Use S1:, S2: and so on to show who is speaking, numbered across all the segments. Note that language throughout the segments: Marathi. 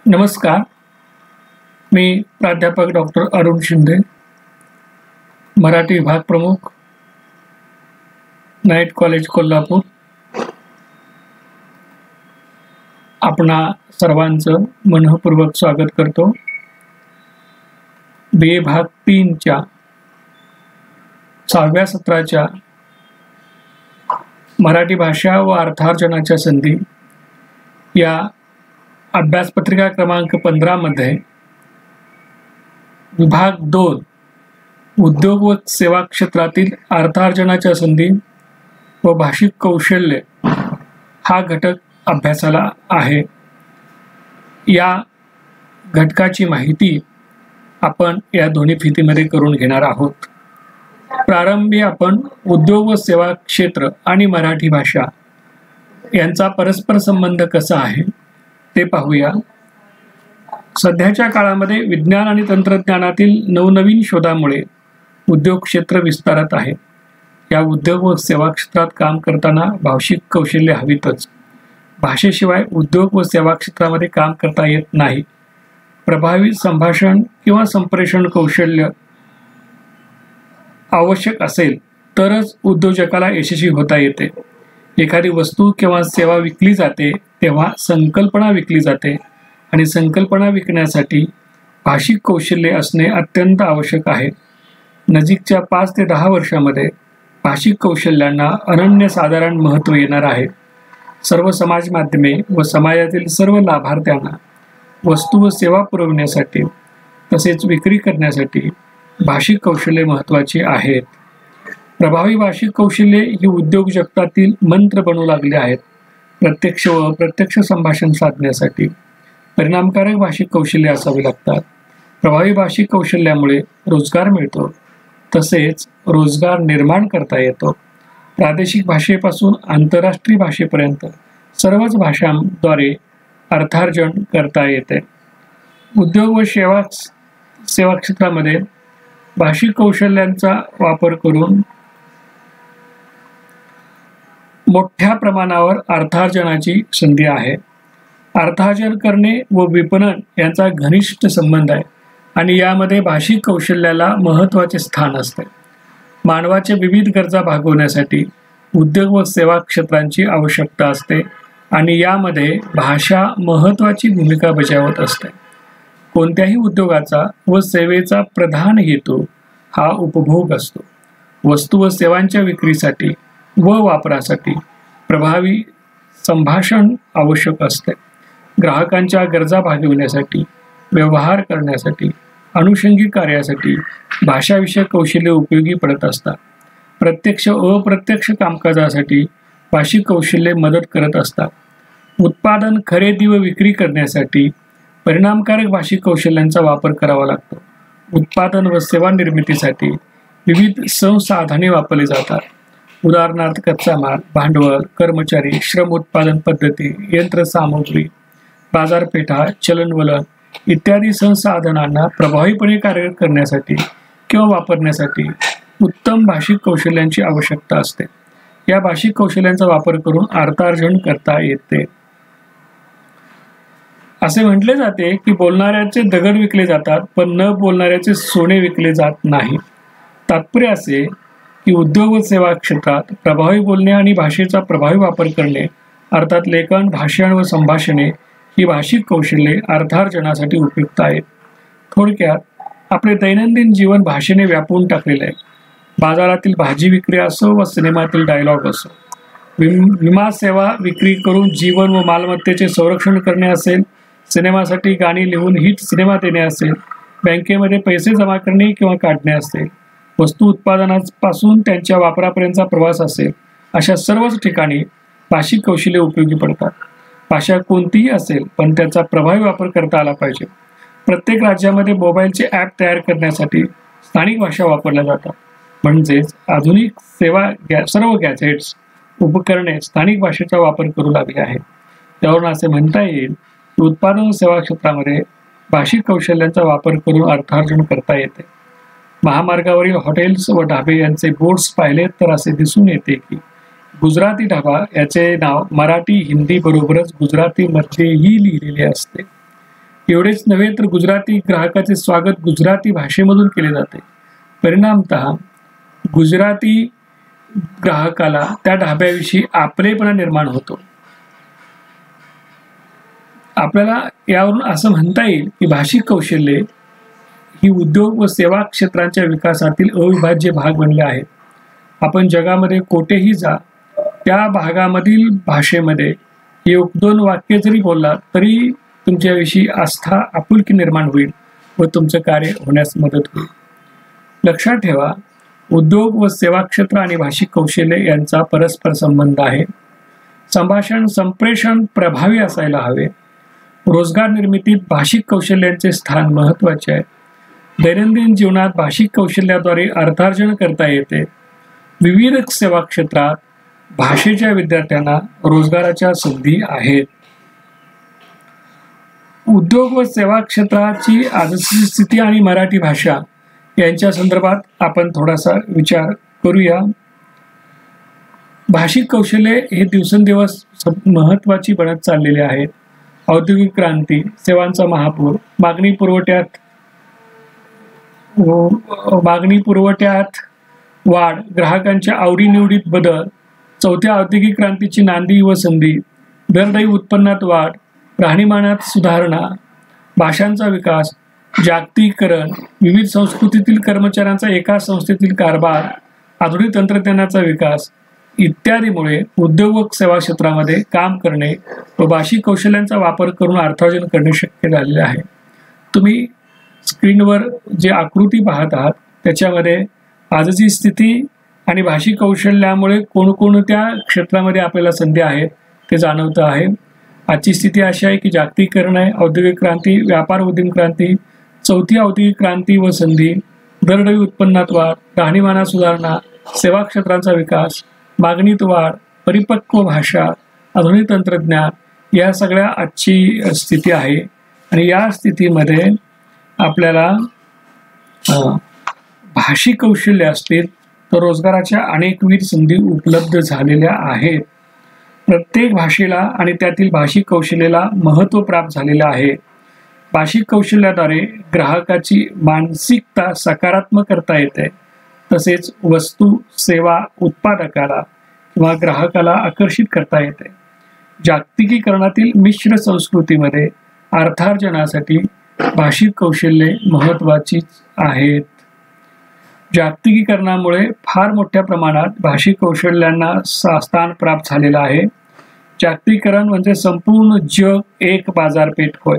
S1: नमस्कार. मी प्राध्यापक डॉक्टर अरुण शिंदे, मराठी विभाग प्रमुख, नाईट कॉलेज कोल्हापूर. आपणा सर्वांचं मनःपूर्वक स्वागत करतो. बी भाग 3च्या 6व्या सत्राच्या मराठी भाषा व अर्थार्जनाच्या संधी या अभ्यासपत्रिका क्रमांक 15 मध्ये विभाग 2 उद्योग व सेवा क्षेत्रातील अर्थार्जनाच्या संधी व भाषिक कौशल्य हा घटक अभ्यासाला आहे. या घटकाची माहिती आपण या दोन्ही फितीमध्ये करून घेणार आहोत. प्रारंभी आपण उद्योग व सेवा क्षेत्र आणि मराठी भाषा यांचा परस्पर संबंध कसा आहे ते पाहूया. सध्याच्या काळामध्ये विज्ञान आणि तंत्रज्ञानातील नवनवीन शोधामुळे उद्योग क्षेत्र विस्तारत आहे. या उद्योग व सेवा क्षेत्रात काम करताना भाषिक कौशल्य हवीतच. भाषेशिवाय उद्योग व सेवा क्षेत्रामध्ये काम करता येत नाही. प्रभावी संभाषण किंवा संप्रेषण कौशल्य आवश्यक असेल तरच उद्योजकाला यशस्वी होता येते. एखादी वस्तू किंवा सेवा विकली जाते तेव्हा संकल्पना विकली जाते आणि संकल्पना विकण्यासाठी भाषिक कौशल्य असणे अत्यंत आवश्यक आहे. नजीकच्या 5 ते 10 वर्षामध्ये भाषिक कौशल्यांना अनन्यसाधारण महत्त्व येणार आहे. सर्व समाज माध्यमे व समाजातील सर्व लाभार्थ्यांना वस्तू व सेवा पुरवण्यासाठी तसेच विक्री करण्यासाठी भाषिक कौशल्य महत्त्वाची आहेत. प्रभावी भाषिक कौशल्ये ही उद्योग जगतातील मंत्र बनू लागले आहेत. प्रत्यक्ष व अप्रत्यक्ष संभाषण साधण्यासाठी परिणामकारक भाषिक कौशल्य असावी लागतात. प्रभावी भाषिक कौशल्यामुळे रोजगार मिळतो, तसेच रोजगार निर्माण करता येतो. प्रादेशिक भाषेपासून आंतरराष्ट्रीय भाषेपर्यंत सर्वच भाषांद्वारे अर्थार्जन करता येते. उद्योग व सेवा क्षेत्रामध्ये भाषिक कौशल्यांचा वापर करून मोठ्या प्रमाणावर अर्थार्जनाची संधी आहे. अर्थार्जन करणे व विपणन यांचा घनिष्ठ संबंध आहे आणि यामध्ये भाषिक कौशल्याला महत्त्वाचे स्थान असते. मानवाच्या विविध गरजा भागवण्यासाठी उद्योग व सेवा क्षेत्रांची आवश्यकता असते आणि यामध्ये भाषा महत्त्वाची भूमिका बजावत असते. कोणत्याही उद्योगाचा व सेवेचा प्रधान हेतू हा उपभोग असतो. वस्तू व सेवांच्या विक्रीसाठी व वापरासाठी प्रभावी संभाषण आवश्यक असते. ग्राहकांच्या गरजा भागविण्यासाठी, व्यवहार करण्यासाठी, अनुषंगिक कार्यासाठी भाषाविषयक कौशल्य उपयोगी पडत असतात. प्रत्यक्ष व अप्रत्यक्ष कामकाजासाठी भाषिक कौशल्य मदत करत असतात. उत्पादन खरेदी व विक्री करण्यासाठी परिणामकारक भाषिक कौशल्यांचा वापर करावा लागतो. उत्पादन व सेवा निर्मितीसाठी विविध संसाधने वापरली जातात. उदाहरणार्थ कच्चा माल, भांडवल, कर्मचारी, श्रम उत्पादन पद्धती, यंत्रसामुग्री, बाजारपेठा, चलनवलन इत्यादी संसाधनांना प्रभावीपणे कार्य करण्यासाठी किंवा वापरण्यासाठी उत्तम भाषिक कौशल्यांची आवश्यकता असते. या भाषिक कौशल्यांचा वापर करून अर्थार्जन करता येते. असे म्हटले जाते की बोलणाऱ्याचे दगड विकले जातात पण न बोलणाऱ्याचे सोने विकले जात नाही. तात्पर्य असे की उद्योग व सेवा क्षेत्रात प्रभावी बोलणे आणि भाषेचा प्रभावी वापर करणे अर्थात लेखन, भाषण व संभाषणे ही भाषिक कौशल्ये अर्थार्जनासाठी उपयुक्त आहेत. थोडक्यात आपले दैनंदिन जीवन भाषेने व्यापून टाकलेले आहे. बाजारातील भाजी विक्री असो व सिनेमातील डायलॉग असो, विमा सेवा विक्री करून जीवन व मालमत्तेचे संरक्षण करणे असेल, सिनेमासाठी गाणी लिहून हिट सिनेमा देणे असेल, बँकेमध्ये पैसे जमा करणे किंवा काढणे असेल, वस्तू उत्पादनापासून त्यांच्या वापरापर्यंतचा प्रवास असेल, अशा सर्वच ठिकाणी भाषिक कौशल्य उपयोगी पडतात. भाषा कोणतीही असेल पण त्याचा प्रभावी वापर करता आला पाहिजे. प्रत्येक राज्यामध्ये मोबाईलचे ॲप तयार करण्यासाठी स्थानिक भाषा वापरल्या जातात. म्हणजेच आधुनिक सर्व गॅजेट्स, उपकरणे स्थानिक भाषेचा वापर करू लागले आहेत. त्यावरून असे म्हणता येईल की उत्पादन सेवा क्षेत्रामध्ये भाषिक कौशल्यांचा वापर करून अर्थार्जन करता येते. महामार्गावरील हॉटेल्स व ढाबे यांचे बोर्ड्स पाहिले तर असे दिसून येते की गुजराती ढाबा याचे नाव मराठी, हिंदी बरोबरच गुजरातीमध्येही लिहिलेले असते. एवढेच नव्हे तर गुजराती ग्राहकाचे स्वागत गुजराती भाषेमधून केले जाते. परिणामतः गुजराती ग्राहकाला त्या ढाब्याविषयी आपलेपणा निर्माण होतो. आपल्याला यावरून असं म्हणता येईल की भाषिक कौशल्ये ही उद्योग व सेवा क्षेत्रांच्या विकासातील अविभाज्य भाग बनले आहेत. आपण जगामध्ये कोठेही जा, त्या भागामधील भाषेमध्ये एक दोन वाक्य जरी बोलला तरी तुमच्याविषयी आस्था, आपुलकी निर्माण होईल व तुमचं कार्य होण्यास मदत होईल. लक्षात ठेवा, उद्योग व सेवा क्षेत्र आणि भाषिक कौशल्य यांचा परस्पर संबंध आहे. संभाषण संप्रेषण प्रभावी असायला हवे. रोजगार निर्मितीत भाषिक कौशल्यांचे स्थान महत्त्वाचे आहे. दैनंदिन जीवनात भाषिक कौशल्याद्वारे अर्थार्जन करता येते. विविध सेवा क्षेत्रात भाषेच्या विद्यार्थ्यांना रोजगाराच्या संधी आहेत. उद्योग व सेवा क्षेत्राची आजची स्थिती आणि मराठी भाषा यांच्या संदर्भात आपण थोडासा विचार करूया. भाषिक कौशल्ये हे दिवसेंदिवस महत्त्वाची बनत चाललेले आहेत. औद्योगिक क्रांती, सेवांचा महापूर, मागणी पुरवठ्यात वाढ, ग्राहकांच्या आवडीनिवडीत बदल, चौथ्या औद्योगिक क्रांतीची नांदी व संधी, दरडोई उत्पन्नात वाढ, राहणीमानात सुधारणा, भाषांचा विकास, जागतिकीकरण, विविध संस्कृतीतील कर्मचाऱ्यांचा एका संस्थेतील कारभार, आधुनिक तंत्रज्ञानाचा विकास इत्यादीमुळे उद्योग व सेवा क्षेत्रामध्ये काम करणे व भाषिक कौशल्यांचा वापर करून अर्थार्जन करणे शक्य झालेले आहे. तुम्ही स्क्रीनवर जे आकृती पाहत आहात त्याच्यामध्ये आजची स्थिती आणि भाषिक कौशल्यामुळे कोणकोणत्या क्षेत्रामध्ये आपल्याला संधी आहेत ते जाणवतं आहे. आजची स्थिती अशी आहे की जागतिकीकरण आहे, औद्योगिक क्रांती, व्यापार उद्यम क्रांती, चौथी औद्योगिक क्रांती व संधी, दरडोई उत्पन्नात वाढ, राहणीमानात सुधारणा, सेवा क्षेत्रांचा विकास, मागणीत वाढ, परिपक्व भाषा, आधुनिक तंत्रज्ञान, या सगळ्या आजची स्थिती आहे. आणि या स्थितीमध्ये आपल्याला भाषिक कौशल्य असतील तर रोजगाराच्या अनेकविध संधी उपलब्ध झालेल्या आहेत. प्रत्येक भाषेला आणि त्यातील भाषिक कौशल्याला महत्त्व प्राप्त झालेलं आहे. भाषिक कौशल्याद्वारे ग्राहकाची मानसिकता सकारात्मक करता येते. तसेच वस्तू, सेवा उत्पादकाला किंवा ग्राहकाला आकर्षित करता येते. जागतिकीकरणातील मिश्र संस्कृतीमध्ये अर्थार्जनासाठी भाषिक कौशल्ये महत्त्वाचीच आहेत. जागतिकीकरणामुळे फार मोठ्या प्रमाणात भाषिक कौशल्यांना स्थान प्राप्त झालेलं आहे. जागतिकीकरण म्हणजे संपूर्ण जग एक बाजारपेठ होय.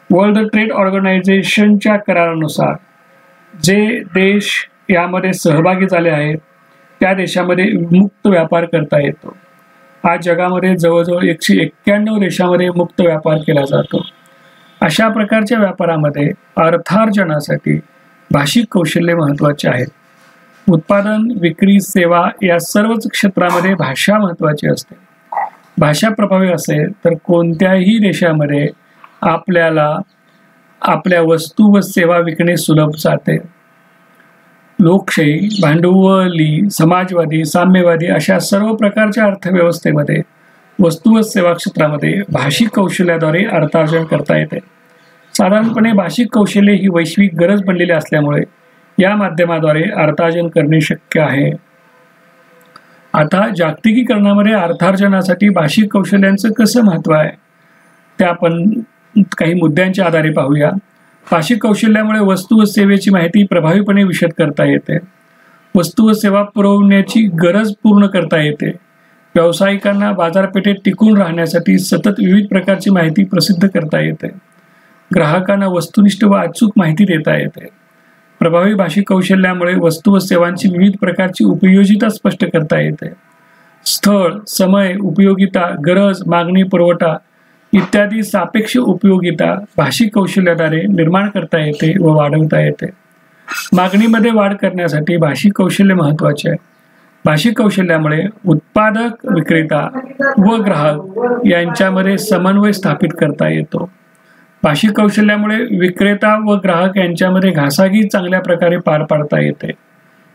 S1: वर्ल्ड ट्रेड ऑर्गनायझेशनच्या करारानुसार जे देश यामध्ये सहभागी झाले आहेत त्या देशामध्ये मुक्त व्यापार करता येतो. आज जगामध्ये जवळजवळ 191 देशामध्ये मुक्त व्यापार केला जातो. अशा प्रकारच्या व्यापारामध्ये अर्थार्जनासाठी भाषिक कौशल्य महत्त्वाचे आहेत. उत्पादन, विक्री, सेवा या सर्वच क्षेत्रामध्ये भाषा महत्त्वाची असते. भाषा प्रभावी असेल तर कोणत्याही देशामध्ये आपल्याला आपल्या वस्तू व सेवा विकणे सुलभ जाते. लोकशाही, भांडवली, समाजवादी, साम्यवादी अशा सर्व प्रकारच्या अर्थव्यवस्थेमध्ये वस्तू व सेवा क्षेत्रामध्ये भाषिक कौशल्याद्वारे अर्थार्जन करता येते. साधारणपणे भाषिक कौशल्य ही वैश्विक गरज बनलेली असल्यामुळे या माध्यमाद्वारे अर्थार्जन करणे शक्य आहे. आता जागतिकीकरणामध्ये अर्थार्जनासाठी भाषिक कौशल्यांचं कसं महत्त्व आहे ते आपण काही मुद्द्यांच्या आधारे पाहूया. भाषिक कौशल्यामुळे वस्तू व सेवेची माहिती प्रभावीपणे विशद करता येते. वस्तू व सेवा पुरवण्याची गरज पूर्ण करता येते. व्यावसायिकांना बाजारपेठेत टिकून राहण्यासाठी सतत विविध प्रकारची माहिती प्रसिद्ध करता येते. ग्राहकांना वस्तुनिष्ठ व अचूक माहिती देता येते. प्रभावी भाषिक कौशल्यामुळे वस्तू व सेवांची विविध प्रकारची उपयोगिता स्पष्ट करता येते. स्थळ, समय, उपयोगिता, गरज, मागणी, पुरवठा इत्यादी सापेक्ष उपयोगिता भाषिक कौशल्याद्वारे निर्माण करता येते व वाढवता येते. मागणीमध्ये वाढ करण्यासाठी भाषिक कौशल्य महत्त्वाचे आहे. भाषिक कौशल्यामुळे उत्पादक, विक्रेता व ग्राहक यांच्यामध्ये समन्वय स्थापित करता येतो. भाषिक कौशल्यामुळे विक्रेता व ग्राहक यांच्यामध्ये घासाघीस चांगल्या प्रकारे पार पाडता येते.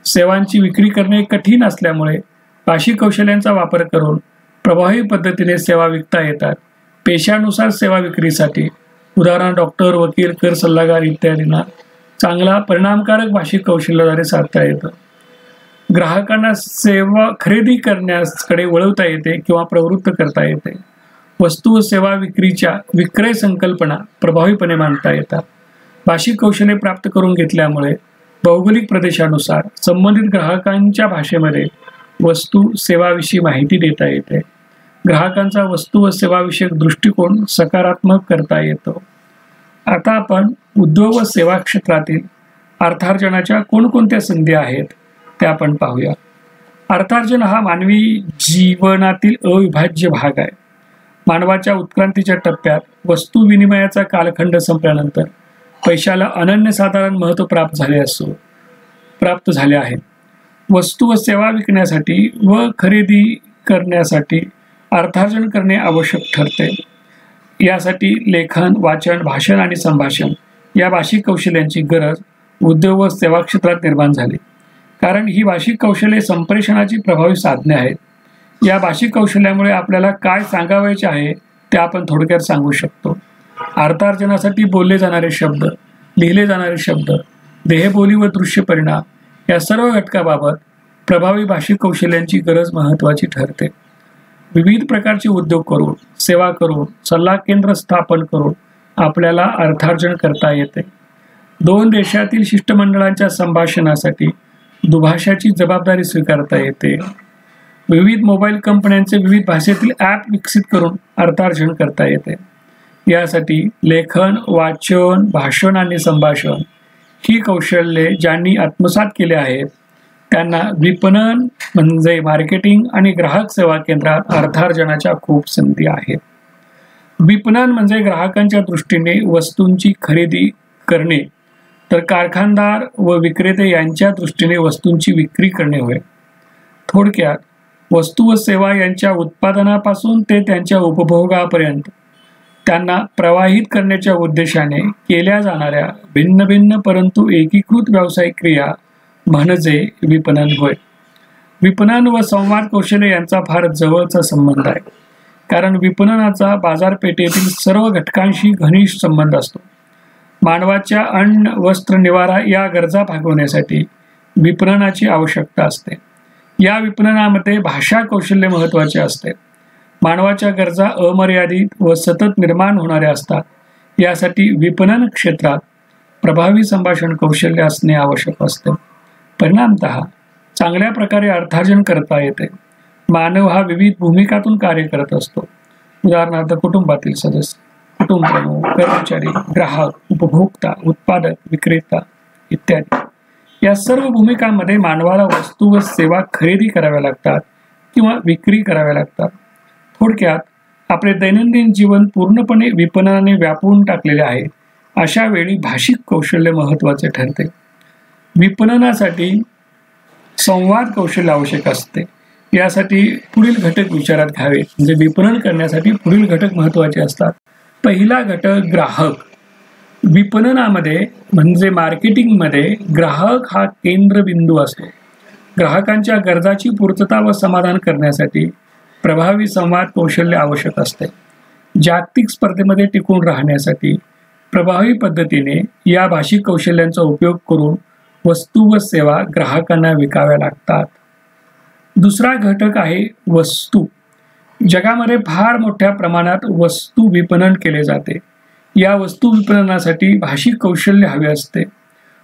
S1: सेवांची विक्री करणे कठीण असल्यामुळे भाषिक कौशल्यांचा वापर करून प्रभावी पद्धतीने सेवा विकता येतात. पेशानुसार सेवा विक्रीसाठी उदाहरण डॉक्टर, वकील, कर सल्लागार इत्यादींना चांगला परिणामकारक भाषिक कौशल्याद्वारे साधता येतं. ग्राहकांना सेवा खरेदी करण्याकडे वळवता येते किंवा प्रवृत्त करता येते. वस्तू व सेवा विक्रय संकल्पना प्रभावीपणे मांडता येतात. भाषिक कौशल्य प्राप्त करून घेतल्यामुळे भौगोलिक प्रदेशानुसार संबंधित ग्राहकांच्या भाषेमध्ये वस्तू सेवाविषयी माहिती देता येते. ग्राहकांचा वस्तू व सेवाविषयक दृष्टिकोन सकारात्मक करता येतो. आता आपण उद्योग व सेवा क्षेत्रातील अर्थार्जनाच्या कोणकोणत्या संधी आहेत ते आपण पाहूया. अर्थार्जन हा मानवी जीवनातील अविभाज्य भाग आहे. मानवाच्या उत्क्रांतीच्या टप्प्यात वस्तू विनिमयाचा कालखंड संपल्यानंतर पैशाला अनन्यसाधारण महत्त्व प्राप्त झाले आहे. वस्तू व सेवा विकण्यासाठी व खरेदी करण्यासाठी अर्थार्जन करणे आवश्यक ठरते. यासाठी लेखन, वाचन, भाषण आणि संभाषण या भाषिक कौशल्यांची गरज उद्योग व सेवा क्षेत्रात निर्माण झाली. कारण ही भाषिक कौशल्ये संप्रेषणाची प्रभावी साधने आहेत. या भाषिक कौशल्यामुळे आपल्याला काय सांगावयाचे आहे ते आपण थोडक्यात सांगू शकतो. अर्थार्जनासाठी बोलले जाणारे शब्द, लिहिले जाणारे शब्द, देहबोली व दृश्य परिणाम या सर्व घटकाबाबत प्रभावी भाषिक कौशल्यांची गरज महत्त्वाची ठरते. विविध प्रकारचे उद्योग करून, सेवा करून, सल्ला केंद्र स्थापन करून आपल्याला अर्थार्जन करता येते. दोन देशातील शिष्टमंडळांच्या संभाषणासाठी दुभाषाची जबाबदारी स्वीकारता येते. विविध मोबाईल कंपन्यांचे विविध भाषेतील ॲप विकसित करून अर्थार्जन करता येते. यासाठी लेखन, वाचन, भाषण आणि संभाषण ही कौशल्ये ज्यांनी आत्मसात केले आहेत त्यांना विपणन म्हणजे मार्केटिंग आणि ग्राहक सेवा केंद्रात अर्थार्जनाच्या खूप संधी आहेत. विपणन म्हणजे ग्राहकांच्या दृष्टीने वस्तूंची खरेदी करणे, तर कारखानदार व विक्रेते यांच्या दृष्टीने वस्तूंची विक्री करणे होय. थोडक्यात वस्तू व सेवा यांच्या उत्पादनापासून ते त्यांच्या उपभोगापर्यंत त्यांना प्रवाहित करण्याच्या उद्देशाने केल्या जाणाऱ्या भिन्न भिन्न परंतु एकीकृत व्यावसायिक क्रिया म्हणजे विपणन होय. विपणन व संवाद कौशल्य यांचा फार जवळचा संबंध आहे. कारण विपणनाचा बाजारपेठेतील सर्व घटकांशी घनिष्ठ संबंध असतो. मानवाच्या अन्न, वस्त्र, निवारा या गरजा भागवण्यासाठी विपणनाची आवश्यकता असते. या विपणनामध्ये भाषा कौशल्य महत्त्वाचे असते. मानवाच्या गरजा अमर्यादित व सतत निर्माण होणाऱ्या असतात. यासाठी विपणन क्षेत्रात प्रभावी संभाषण कौशल्य असणे आवश्यक असते. परिणामतः चांगल्या प्रकारे अर्थार्जन करता येते. मानव हा विविध भूमिकातून कार्य करत असतो. उदाहरणार्थ कुटुंबातील सदस्य, कुटुंब प्रमुख, कर्मचारी, ग्राहक, उपभोक्ता, उत्पादक, विक्रेता इत्यादी. या सर्व भूमिकांमध्ये मानवाला वस्तू व सेवा खरेदी कराव्या लागतात किंवा विक्री कराव्या लागतात. थोडक्यात आपले दैनंदिन जीवन पूर्णपणे विपणनाने व्यापून टाकलेले आहे. अशा वेळी भाषिक कौशल्य महत्त्वाचे ठरते. विपणनासाठी संवाद कौशल्य आवश्यक असते. यासाठी पुढील घटक विचारात घ्यावे. म्हणजे विपणन करण्यासाठी पुढील घटक महत्त्वाचे असतात. पहिला घटक ग्राहक. विपणनामध्ये म्हणजे मार्केटिंगमध्ये ग्राहक हा केंद्रबिंदू असतो. ग्राहकांच्या गरजाची पूर्तता व समाधान करण्यासाठी प्रभावी संवाद कौशल्य आवश्यक असते. जागतिक स्पर्धेमध्ये टिकून राहण्यासाठी प्रभावी पद्धतीने या भाषिक कौशल्यांचा उपयोग करून वस्तू व सेवा ग्राहकांना विकाव्या लागतात. दुसरा घटक आहे वस्तू. जगामध्ये फार मोठ्या प्रमाणात वस्तू विपणन केले जाते. या वस्तू विपणनासाठी भाषिक कौशल्य हवे असते.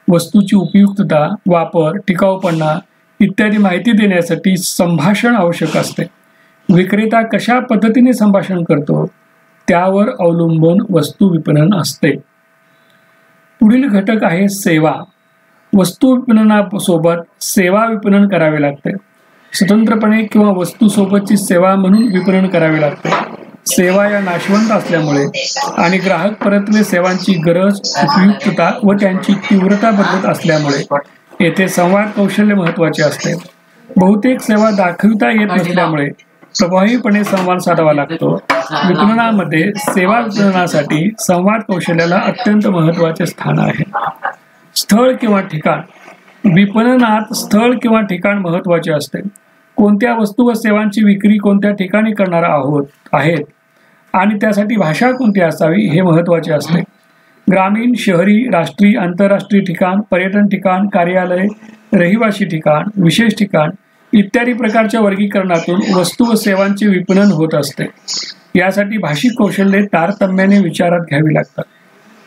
S1: वस्तूची उपयुक्तता, वापर, टिकाऊपणा इत्यादी माहिती देण्यासाठी संभाषण आवश्यक असते. विक्रेता कशा पद्धतीने संभाषण करतो त्यावर अवलंबून वस्तू विपणन असते. पुढील घटक आहे सेवा. वस्तू विपणनासोबत सेवा विपणन करावे लागते. स्वतंत्रपणे किंवा वस्तूसोबतची सेवा म्हणून विपणन करावे लागते. सेवा या नाशवंत असल्यामुळे आणि ग्राहक परत्वे सेवांची गरज, उपयुक्तता व त्यांची तीव्रता बदलत असल्यामुळे येथे संवाद कौशल्य महत्त्वाचे असते. बहुतेक सेवा दाखविता येत नसल्यामुळे प्रभावीपणे संवाद साधावा लागतो. विपणनामध्ये सेवा विपणनासाठी संवाद कौशल्याला अत्यंत महत्त्वाचे स्थान आहे. स्थळ किंवा ठिकाण. विपणनात स्थळ किंवा ठिकाण महत्त्वाचे असते. कोणत्या वस्तू व सेवांची विक्री कोणत्या ठिकाणी करणार आहेत आणि त्यासाठी भाषा कोणती असावी हे महत्त्वाचे असते. ग्रामीण, शहरी, राष्ट्रीय, आंतरराष्ट्रीय ठिकाण, पर्यटन ठिकाण, कार्यालय, रहिवासी ठिकाण, विशेष ठिकाण इत्यादी प्रकारच्या वर्गीकरणातून वस्तू व सेवांचे विपणन होत असते. यासाठी भाषिक कौशल्ये तारतम्याने विचारात घ्यावी लागतात.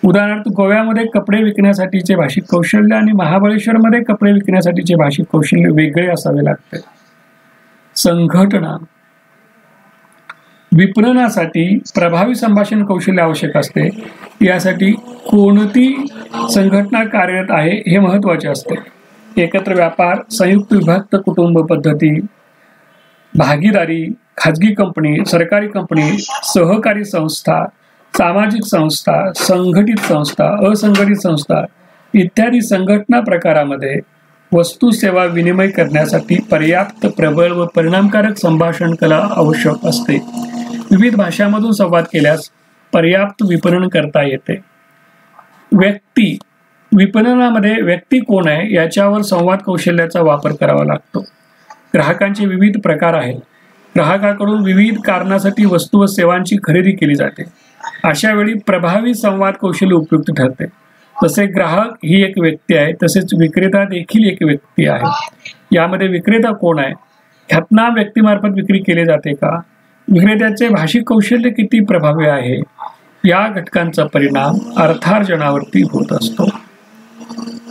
S1: उदाहरणार्थ, गोव्यामध्ये कपडे विकण्यासाठीचे भाषिक कौशल्य आणि महाबळेश्वरमध्ये कपडे विकण्यासाठीचे भाषिक कौशल्य वेगळे असावे लागते. संघटना. विपणनासाठी प्रभावी संभाषण कौशल्य आवश्यक असते. यासाठी कोणती संघटना कार्यरत आहे हे महत्त्वाचे असते. एकत्र व्यापार, संयुक्त विभक्त कुटुंब पद्धती, भागीदारी, खाजगी कंपनी, सरकारी कंपनी, सहकारी संस्था, सामाजिक संस्था, संघटित संस्था, असंघटित संस्था इत्यादी संघटना प्रकारामध्ये वस्तू सेवा विनिमय करण्यासाठी पर्याप्त, प्रबळ व परिणामकारक संभाषण कला आवश्यक असते. विविध भाषांमधून संवाद केल्यास पर्याप्त विपणन करता येते. व्यक्ती. विपणनामध्ये व्यक्ती कोण आहे याच्यावर संवाद कौशल्याचा वापर करावा लागतो. ग्राहकांचे विविध प्रकार आहेत. ग्राहकाकडून विविध कारणासाठी वस्तू व सेवांची खरेदी केली जाते. अशा वेळी प्रभावी संवाद कौशल्य उपयुक्त ठरते. तसे ग्राहक ही एक व्यक्ती आहे, तसेच विक्रेता देखील एक व्यक्ती आहे. यामध्ये विक्रेता कोण आहे, ख्यातनाम व्यक्तीमार्फत विक्री केली जाते का, विक्रेत्याचे भाषिक कौशल्य किती प्रभावी आहे, या घटकांचा परिणाम अर्थार्जनावरती होत असतो.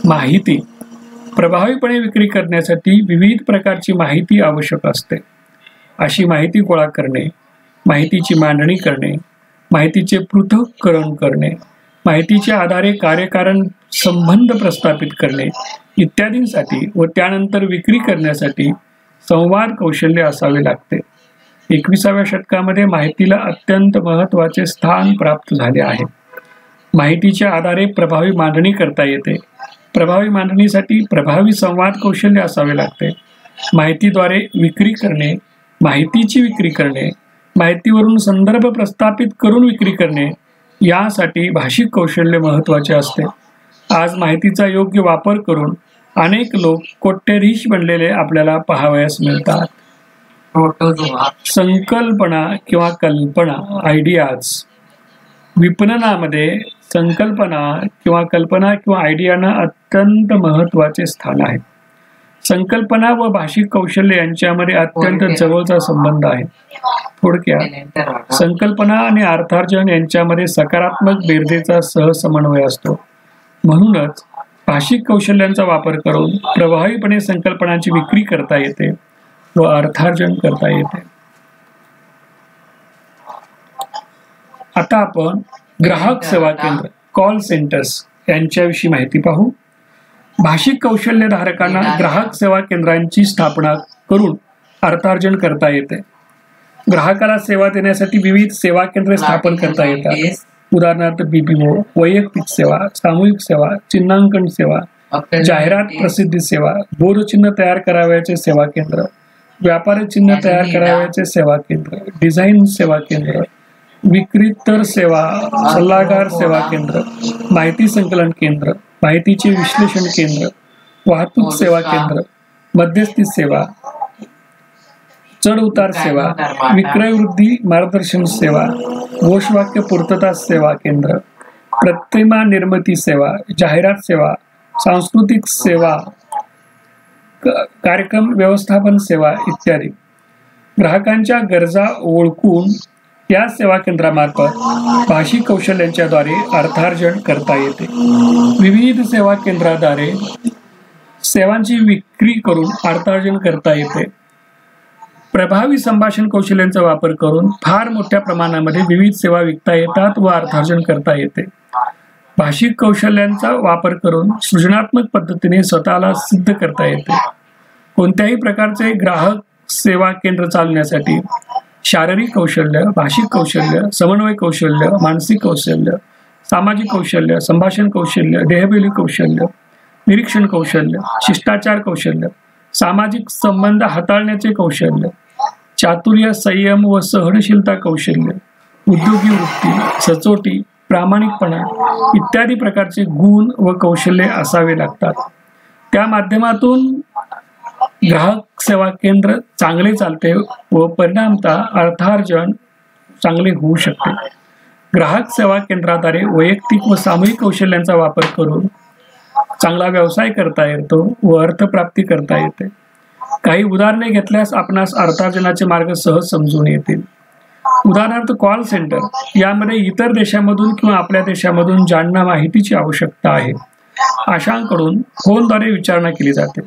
S1: माहिती. प्रभावीपणे विक्री करण्यासाठी विविध प्रकारची माहिती आवश्यक असते. अशी माहिती गोळा करणे, माहितीची मांडणी करणे, माहितीचे पृथक्करण करणे, माहितीच्या आधारे कार्यकारण संबंध प्रस्थापित करणे इत्यादींसाठी व त्यानंतर विक्री करण्यासाठी संवाद कौशल्य असावे लागते. 21व्या शतकामध्ये माहितीला अत्यंत महत्त्वाचे स्थान प्राप्त झाले आहे. माहितीच्या आधारे प्रभावी मांडणी करता येते. प्रभावी मांडणीसाठी प्रभावी संवाद कौशल्य असावे लागते. माहितीद्वारे विक्री करणे, माहितीची विक्री करणे, माहितीवरून संदर्भ प्रस्थापित करून विक्री करणे यासाठी भाषिक कौशल्य महत्त्वाचे असते. आज माहितीचा योग्य वापर करून अनेक लोक कोट्यधीश बनलेले आपल्याला पाहावयास मिळतात. संकल्पना किंवा कल्पना, आयडियाज. विपणनामध्ये संकल्पना किंवा आयडियाना अत्यंत महत्त्वाचे स्थान आहे. संकल्पना व भाषिक कौशल्य यांच्यामध्ये अत्यंत जवळचा संबंध आहे. थोडक्यात संकल्पना आणि अर्थार्जन यांच्यामध्ये सकारात्मक बेरजेचा सहसमन्वय असतो. म्हणूनच भाषिक कौशल्यांचा वापर करून प्रभावीपणे संकल्पनांची विक्री करता येते व अर्थार्जन करता येते. आता आपण ग्राहक सेवा केंद्र, कॉल सेंटर्स यांच्याविषयी माहिती पाहू. भाषिक कौशल्य धारकांना ग्राहक सेवा केंद्रांची स्थापना करून अर्थार्जन करता येते. ग्राहकाला सेवा देण्यासाठी विविध सेवा केंद्रे स्थापन करता येतात. उदाहरणार्थ BPO, वैयक्तिक सेवा, सामूहिक सेवा, चिन्हांकन सेवा, जाहिरात प्रसिद्धी सेवा, बोधचिन्ह तयार करावयाचे सेवा केंद्र, व्यापारी चिन्ह तयार करावयाचे सेवा केंद्र, डिझाईन सेवा केंद्र, विक्रीतर सेवा, सल्लागार सेवा केंद्र, माहिती संकलन केंद्र, माहितीचे विश्लेषण केंद्र, वाहतूक सेवा केंद्र, मध्यस्थी सेवा, चढ उतार सेवा, विक्रय वृद्धी मार्गदर्शन सेवा, घोषवाक्य पूर्तता सेवा केंद्र, प्रतिमा निर्मिती सेवा, जाहिरात सेवा, सांस्कृतिक सेवा, कार्यक्रम व्यवस्थापन सेवा इत्यादी. ग्राहकांच्या गरजा ओळखून या सेवा केंद्रामार्फत भाषिक कौशल्यांच्याद्वारे अर्थार्जन करता येते. विविध सेवा केंद्राद्वारे सेवांची विक्री करून अर्थार्जन करता येते. प्रभावी संभाषण कौशल्यांचा वापर करून फार मोठ्या प्रमाणामध्ये विविध सेवा विकता येतात व अर्थार्जन करता येते. भाषिक कौशल्यांचा वापर करून सृजनात्मक पद्धतीने स्वतःला सिद्ध करता येते. कोणत्याही प्रकारचे ग्राहक सेवा केंद्र चालण्यासाठी शारीरिक कौशल्य, भाषिक कौशल्य, समन्वय कौशल्य, मानसिक कौशल्य, सामाजिक कौशल्य, संभाषण कौशल्य, देहबोली कौशल्य, निरीक्षण कौशल्य, शिष्टाचार कौशल्य, सामाजिक संबंध हाताळण्याचे कौशल्य, चातुर्य, संयम व सहनशीलता कौशल्य, उद्योगी वृत्ती, सचोटी, प्रामाणिकपणा इत्यादी प्रकारचे गुण व कौशल्य असावे लागतात. त्या माध्यमातून ग्राहक सेवा केंद्र चांगले चालते व परिणामतः अर्थार्जन चांगले होऊ शकते. ग्राहक सेवा केंद्राद्वारे वैयक्तिक व सामूहिक कौशल्यांचा वापर करून चांगला व्यवसाय करता येतो व अर्थप्राप्ती करता येते. काही उदाहरणे घेतल्यास आपणास अर्थार्जनाचे मार्ग सहज समजून येतील. उदाहरणार्थ कॉल सेंटर, यामध्ये इतर देशामधून किंवा आपल्या देशामधून ज्यांना माहितीची आवश्यकता आहे अशांकडून फोनद्वारे विचारणा केली जाते.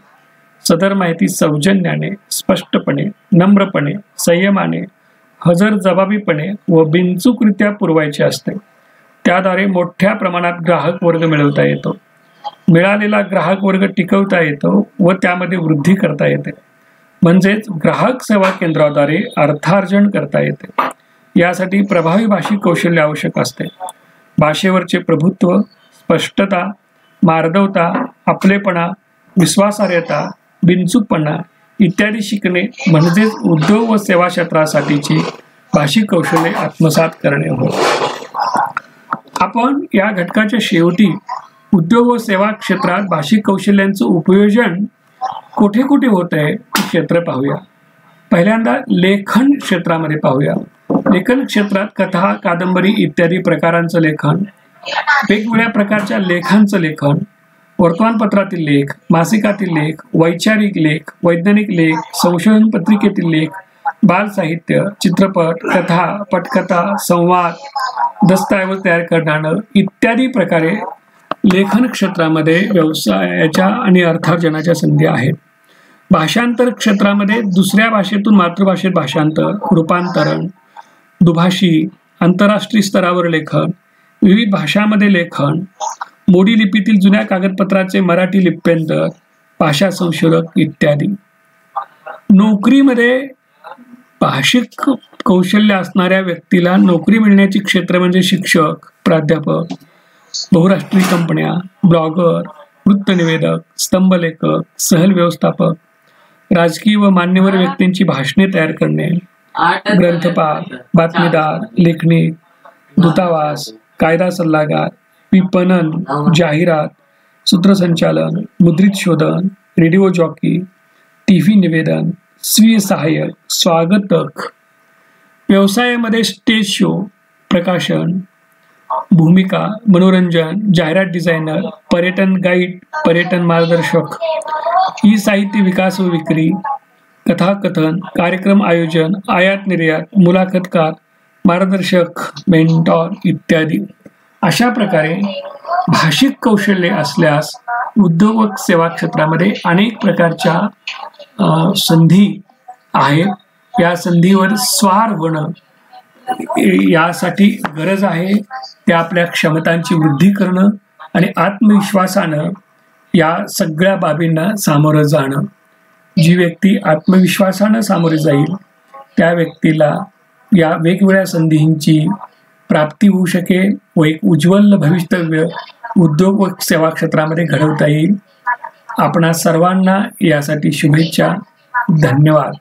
S1: सदर माहिती सौजन्याने, स्पष्टपणे, नम्रपणे, संयमाने, हजरजबाबीपणे व बिनचूकरित्या पुरवायची असते. त्याद्वारे मोठ्या प्रमाणात ग्राहक वर्ग मिळवता येतो. मिळालेला ग्राहक वर्ग टिकवता येतो व त्यामध्ये वृद्धी करता येते. म्हणजेच ग्राहक सेवा केंद्राद्वारे अर्थार्जन करता येते. यासाठी प्रभावी भाषिक कौशल्य आवश्यक असते. भाषेवरचे प्रभुत्व, स्पष्टता, मार्दवता, आपलेपणा, विश्वासार्हता, बिनचूकपणा इत्यादी शिकणे म्हणजेच उद्योग व सेवा क्षेत्रासाठीची भाषिक कौशल्ये आत्मसात करणे होय. आपण या घटकाच्या शेवटी उद्योग व सेवा क्षेत्रात भाषिक कौशल्यांचं उपयोजन कुठे कुठे होत आहे हे क्षेत्र पाहूया. पहिल्यांदा लेखन क्षेत्रामध्ये पाहूया. लेखन क्षेत्रात कथा, कादंबरी इत्यादी प्रकारांचं लेखन, वेगवेगळ्या प्रकारच्या लेखांचं लेखन, वर्तमानपत्रातील लेख, मासिकातील लेख, वैचारिक लेख, वैज्ञानिक लेख, संशोधन पत्रिकेतील लेख, बाल साहित्य, चित्रपट, कथा, पटकथा, संवाद, दस्तऐवज तयार करणारं इत्यादी प्रकारे लेखन क्षेत्रामध्ये व्यवसायाच्या आणि अर्थार्जनाच्या संधी आहेत. भाषांतर क्षेत्रामध्ये दुसऱ्या भाषेतून मातृभाषेत भाषांतर, रूपांतरण, दुभाषी, आंतरराष्ट्रीय स्तरावर लेखन, विविध भाषांमध्ये लेखन, मोडी लिपीतील जुन्या कागदपत्राचे मराठी लिप्यंतर, भाषा संशोधक इत्यादी. नोकरीमध्ये भाषिक कौशल्य असणाऱ्या व्यक्तीला नोकरी मिळण्याची क्षेत्र म्हणजे शिक्षक, प्राध्यापक, बहुराष्ट्रीय कंपन्या, ब्लॉगर, वृत्तनिवेदक, स्तंभलेखक, सहल व्यवस्थापक, राजकीय व मान्यवर व्यक्तींची भाषणे तयार करणे, ग्रंथपाल, बातमीदार, लेखनिक, दूतावास, कायदा सल्लागार, विपणन, जाहिरात, सूत्रसंचालन, मुद्रित शोधन, रेडिओ जॉकी, टीव्ही निवेदन, स्वीय सहाय्यक, स्वागतक. व्यवसायामध्ये स्टेज शो, प्रकाशन, भूमिका, मनोरंजन, जाहिरात डिझायनर, पर्यटन गाईड, पर्यटन मार्गदर्शक, ई साहित्य विकास व विक्री, कथाकथन, कार्यक्रम आयोजन, आयात निर्यात, मुलाखतकार, मार्गदर्शक, मेंटॉर इत्यादी. अशा प्रकारे भाषिक कौशल्य असल्यास उद्योग व सेवा क्षेत्रामध्ये अनेक प्रकारच्या संधी आहेत. या संधीवर स्वार होणं यासाठी गरज आहे. त्या आपल्या क्षमतांची वृद्धी करणं आणि आत्मविश्वासानं या सगळ्या बाबींना सामोरं जाणं. जी व्यक्ती आत्मविश्वासानं सामोरे जाईल त्या व्यक्तीला या वेगवेगळ्या संधींची प्राप्ती होऊ शकेल व एक उज्ज्वल भवितव्य उद्योग व सेवा क्षेत्रामध्ये घडवता येईल. आपणा सर्वांना यासाठी शुभेच्छा. धन्यवाद.